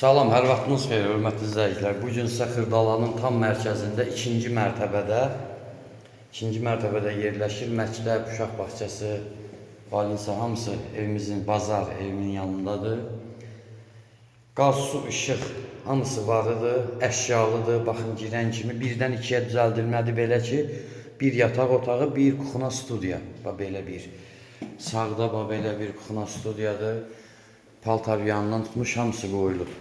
Salam, hər vaxtınız xeyir, hörmətli izləyicilər. Bu gün sizə Xırdalanın tam mərkəzində ikinci mərtəbədə yerləşir. Məktəb, uşaq bağçası, balinsə hamısı evimizin, bazar evimin yanındadır. Qaz, su, işıq hamısı varıdır, əşyalıdır. Baxın, girən kimi birdən ikiyə düzəldilmədi belə ki, bir yataq otağı, bir kuxna studiya. Belə bir. Sağda belə bir kuxna studiyadır. Paltar yanından tutmuş, hamısı qoyulub.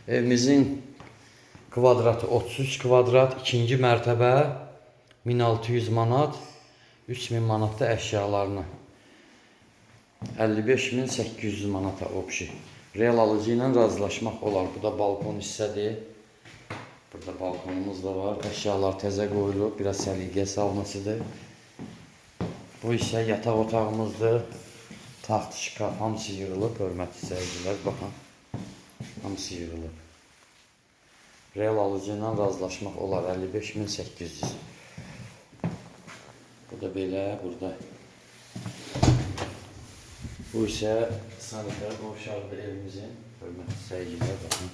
Evimizin kvadratı 33 kvadrat, ikinci mərtəbə 1600 manat, 3000 manatda əşyalarını 55.800 manata opşi. Real alıcı ilə razılaşmaq olar. Bu da balkon hissədir. Burada balkonumuz da var. Əşyalar təzə qoyulub, biraz səliqə salmasıdır. Bu isə yataq otağımızdır. Taxt, şkaf, hamısı yığılıb, hörmətli izləyicilər, baxın, hamısı yığılıb. Real alıcı ilə razılaşmaq olar, 55.800. Bu da belə, burada. Bu isə sanitər qovşaqdır evimizin, hörmətli izləyicilər, baxın.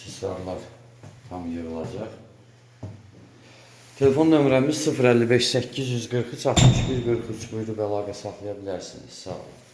Sisarlar tam yığılacaq. Telefon nömrəmiz 055 843 61 43. Buyurub əlaqə saxlaya bilərsiniz. Sağ olun.